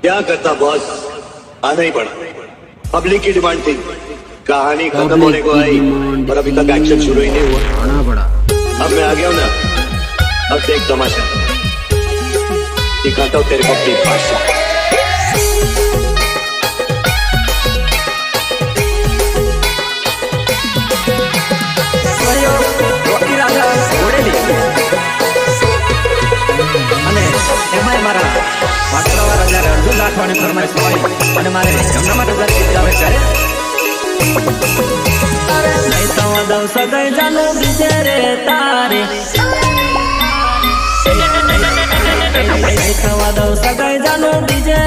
क्या करता बॉस, आना ही पड़ा। पब्लिक की डिमांड थी, कहानी खत्म होने को आई और अभी तक एक्शन शुरू ही नहीं हुआ। आना पड़ा। अब मैं आ गया हूं ना, अब देख तमाशा, दिखाता हूं तेरे को अपनी भाषा। લાખવાની ફરમાઈશ હોય અને મારે એમના માટે જતી આવે છે નહીં તો દઉં સદાય જાનો બીજે રે તારે નહીં તો દઉં સદાય જાનો બીજે